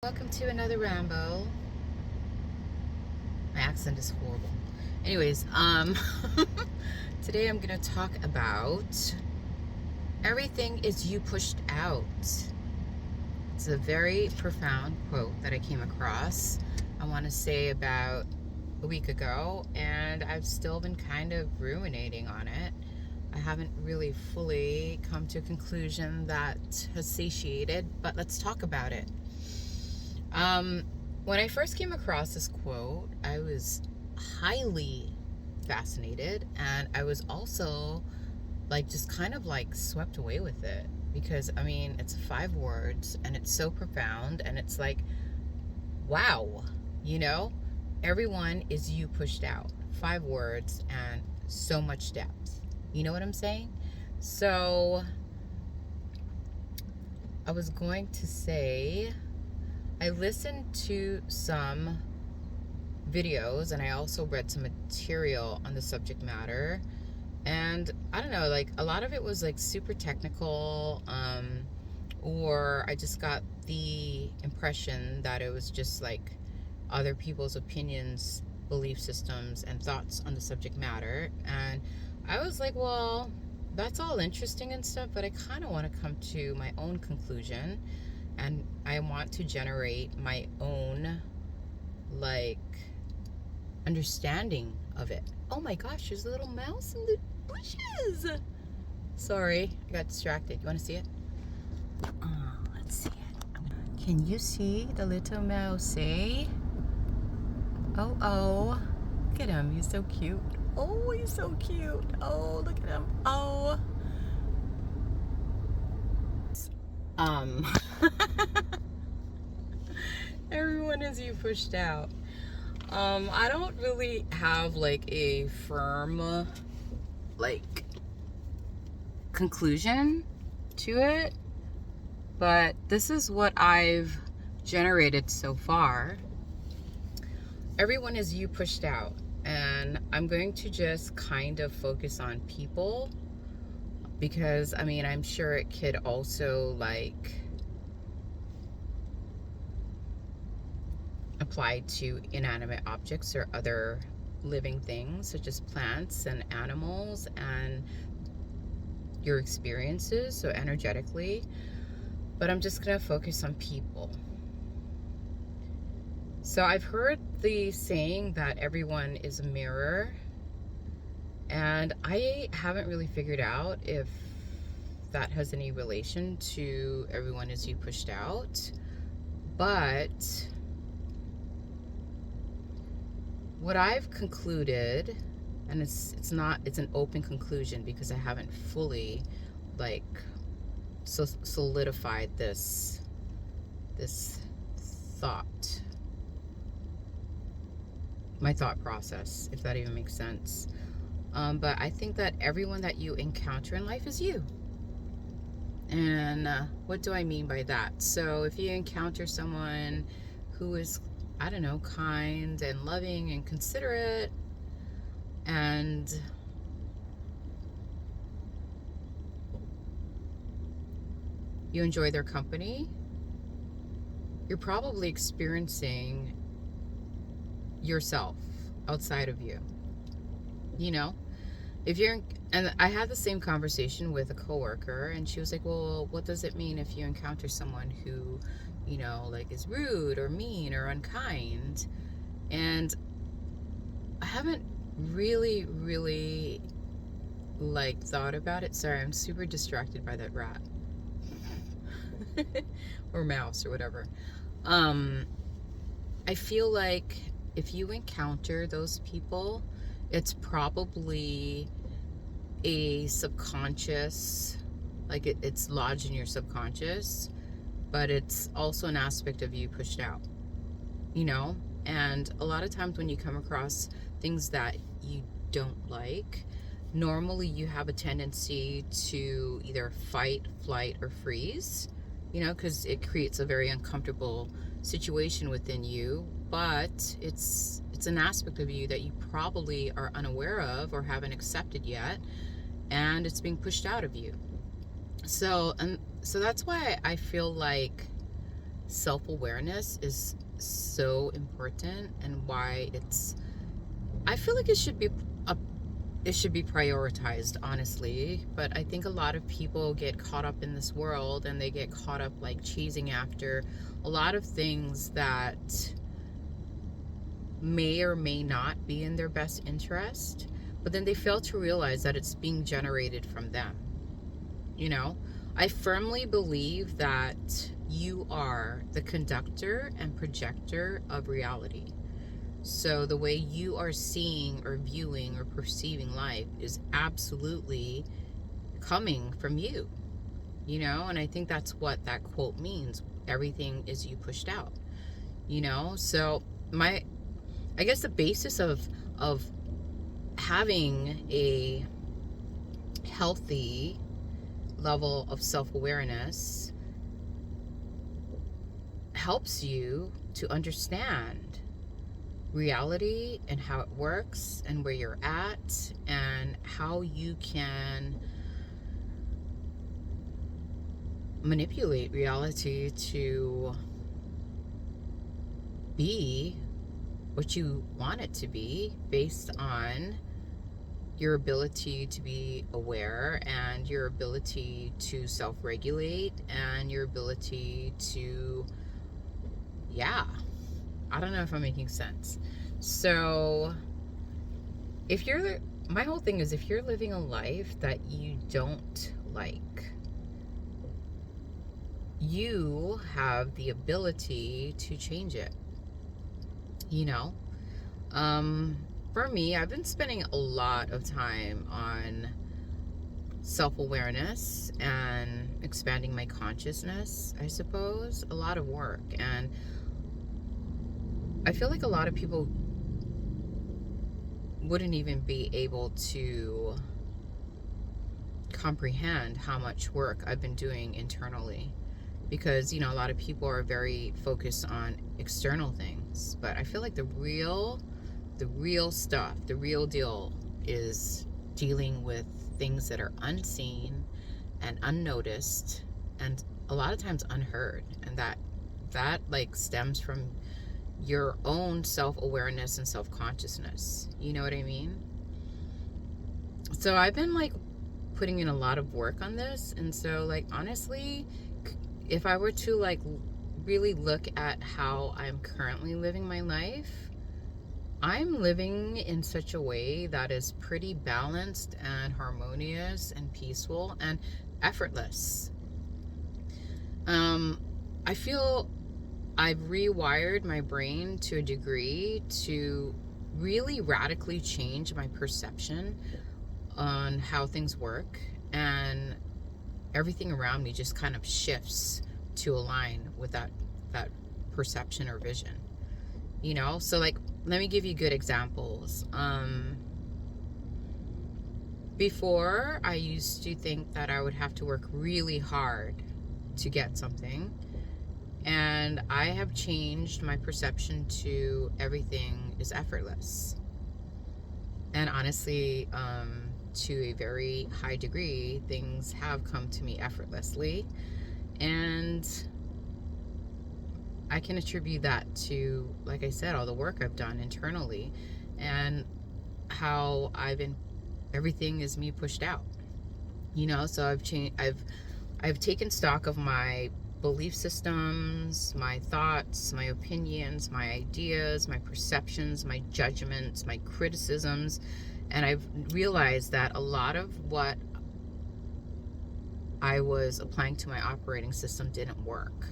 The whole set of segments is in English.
Welcome to another Rambo. My accent is horrible. Anyways, today I'm gonna talk about everything is you pushed out. It's a very profound quote that I came across, I want to say about a week ago, and I've still been kind of ruminating on it. I haven't really fully come to a conclusion that has satiated, but let's talk about it. When I first came across this quote, I was highly fascinated, and I was also like just kind of like swept away with it, because I mean, it's 5 words and it's so profound, and it's like, wow, you know, everyone is you pushed out. 5 words and so much depth. You know what I'm saying? So I was going to say, I listened to some videos and I also read some material on the subject matter, and I don't know, like a lot of it was like super technical, or I just got the impression that it was just like other people's opinions, belief systems, and thoughts on the subject matter. And I was like, well, that's all interesting and stuff, but I kind of want to come to my own conclusion, and I want to generate my own like understanding of it. Oh my gosh, there's a little mouse in the bushes. Sorry, I got distracted. You want to see it? Oh, let's see it. Can you see the little mouse, eh? Oh, look at him. He's so cute. Oh, he's so cute. Oh, look at him. Oh. Um, everyone is you pushed out. I don't really have like a firm like conclusion to it, but this is what I've generated so far. Everyone is you pushed out, and I'm going to just kind of focus on people, because I mean, I'm sure it could also like apply to inanimate objects or other living things such as plants and animals and your experiences, so energetically. But I'm just gonna focus on people. So I've heard the saying that everyone is a mirror, and I haven't really figured out if that has any relation to everyone is you pushed out. But what I've concluded, and it's an open conclusion because I haven't fully like solidified this thought, my thought process, if that even makes sense. But I think that everyone that you encounter in life is you. And what do I mean by that? So if you encounter someone who is, I don't know, kind and loving and considerate, and you enjoy their company, you're probably experiencing yourself outside of you. You know, if you're, and I had the same conversation with a coworker, and she was like, well, what does it mean if you encounter someone who, you know, like is rude or mean or unkind? And I haven't really like thought about it. Sorry, I'm super distracted by that rat. Or mouse or whatever. I feel like if you encounter those people, it's probably a subconscious, like it's lodged in your subconscious, but it's also an aspect of you pushed out, you know? And a lot of times when you come across things that you don't like, normally you have a tendency to either fight, flight, or freeze, you know, because it creates a very uncomfortable situation within you. But it's an aspect of you that you probably are unaware of or haven't accepted yet, and it's being pushed out of you. So that's why I feel like self-awareness is so important, and why I feel like a it should be prioritized, honestly. But I think a lot of people get caught up in this world, and they get caught up like chasing after a lot of things that may or may not be in their best interest, but then they fail to realize that it's being generated from them. You know, I firmly believe that you are the conductor and projector of reality. So the way you are seeing or viewing or perceiving life is absolutely coming from you, and I think that's what that quote means. Everything is you pushed out, So I guess the basis of having a healthy level of self-awareness helps you to understand reality and how it works and where you're at and how you can manipulate reality to be what you want it to be, based on your ability to be aware and your ability to self-regulate and your ability to, yeah, I don't know if I'm making sense. So my whole thing is, if you're living a life that you don't like, you have the ability to change it, you know? For me, I've been spending a lot of time on self-awareness and expanding my consciousness, I suppose. A lot of work. And I feel like a lot of people wouldn't even be able to comprehend how much work I've been doing internally, because a lot of people are very focused on external things, but I feel like the real stuff, the real deal, is dealing with things that are unseen and unnoticed, and a lot of times unheard, and that like stems from your own self-awareness and self-consciousness. You know what I mean? So I've been like putting in a lot of work on this, and so like honestly, if I were to like really look at how I'm currently living my life, I'm living in such a way that is pretty balanced and harmonious and peaceful and effortless. I feel I've rewired my brain to a degree to really radically change my perception on how things work, and everything around me just kind of shifts to align with that perception or vision. So like, let me give you good examples. Before, I used to think that I would have to work really hard to get something, and I have changed my perception to everything is effortless. And honestly, to a very high degree, things have come to me effortlessly, and I can attribute that to, like I said, all the work I've done internally, and how everything is me pushed out. So I've changed. I've taken stock of my belief systems, my thoughts, my opinions, my ideas, my perceptions, my judgments, my criticisms, and I've realized that a lot of what I was applying to my operating system didn't work.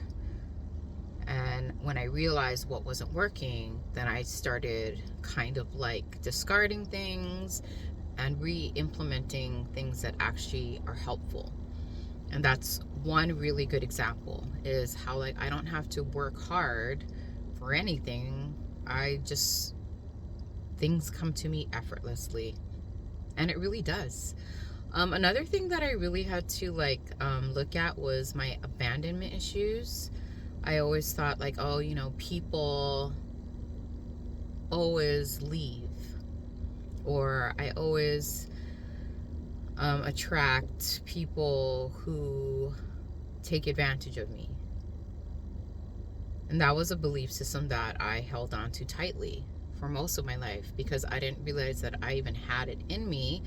And when I realized what wasn't working, then I started kind of like discarding things and re-implementing things that actually are helpful. And that's one really good example, is how like I don't have to work hard for anything. Things come to me effortlessly. And it really does. Another thing that I really had to look at was my abandonment issues. I always thought like, oh, people always leave, or I always attract people who take advantage of me. And that was a belief system that I held on to tightly for most of my life because I didn't realize that I even had it in me.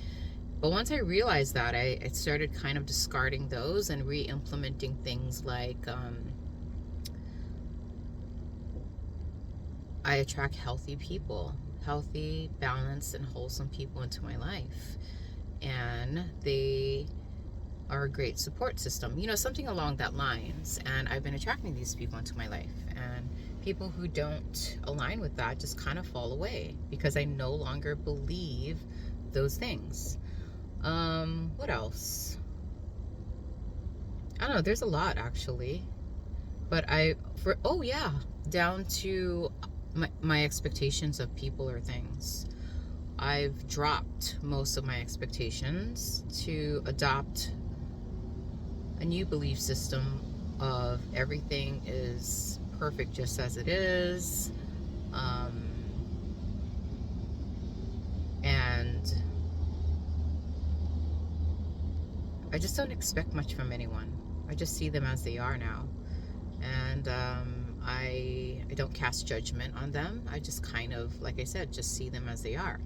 But once I realized that, I started kind of discarding those and re-implementing things like I attract healthy people, healthy, balanced, and wholesome people into my life. And they are a great support system, something along that lines. And I've been attracting these people into my life. And people who don't align with that just kind of fall away because I no longer believe those things. What else? I don't know. There's a lot actually. But oh yeah, down to my expectations of people or things. I've dropped most of my expectations to adopt a new belief system of everything is perfect just as it is. And I just don't expect much from anyone. I just see them as they are now. And I don't cast judgment on them. I just kind of, like I said, just see them as they are.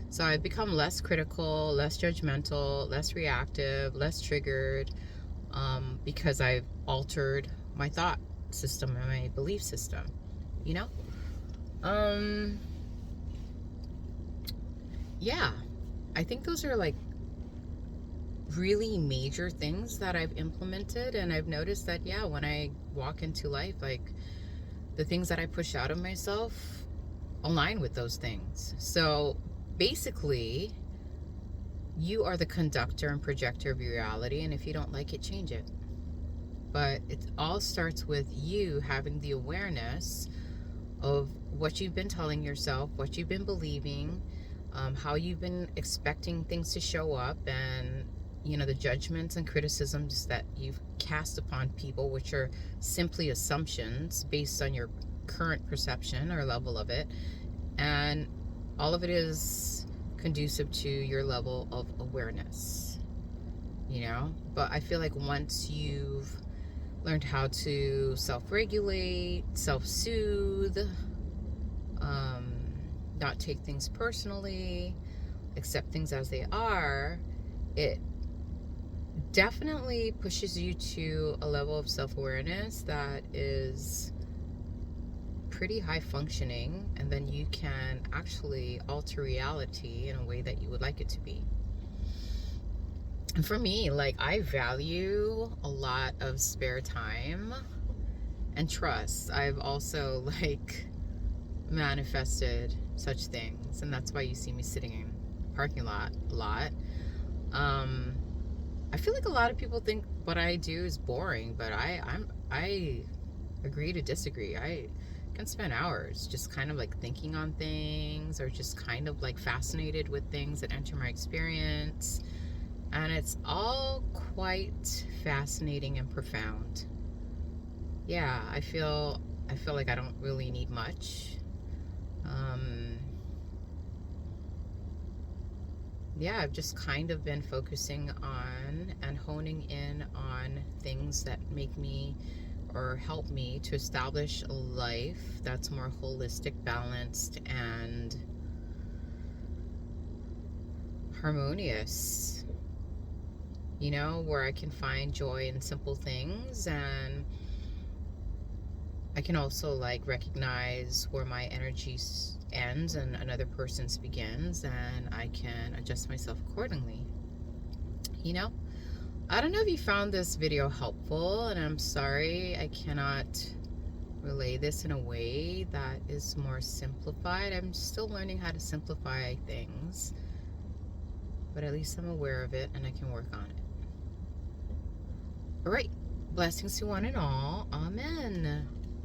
So I've become less critical, less judgmental, less reactive, less triggered, because I've altered my thought system and my belief system, you know? Yeah, I think those are like really major things that I've implemented, and I've noticed that, yeah, when I walk into life, like the things that I push out of myself align with those things. So basically, you are the conductor and projector of your reality, and if you don't like it, change it. But it all starts with you having the awareness of what you've been telling yourself, what you've been believing, how you've been expecting things to show up, and the judgments and criticisms that you've cast upon people, which are simply assumptions based on your current perception or level of it. And all of it is conducive to your level of awareness, But I feel like once you've learned how to self-regulate, self-soothe, not take things personally, accept things as they are, it definitely pushes you to a level of self-awareness that is pretty high functioning, and then you can actually alter reality in a way that you would like it to be. And for me, like, I value a lot of spare time and trust. I've also manifested such things, and that's why you see me sitting in parking lot a lot. I feel like a lot of people think what I do is boring, but I agree to disagree. I can spend hours just kind of like thinking on things, or just kind of like fascinated with things that enter my experience, and it's all quite fascinating and profound. Yeah, I feel like I don't really need much. Yeah, I've just kind of been focusing on and honing in on things that make me or help me to establish a life that's more holistic, balanced, and harmonious. Where I can find joy in simple things, and I can also recognize where my energy ends and another person's begins, and I can adjust myself accordingly. I don't know if you found this video helpful, and I'm sorry I cannot relay this in a way that is more simplified. I'm still learning how to simplify things, but at least I'm aware of it and I can work on it. All right. Blessings to one and all. Amen.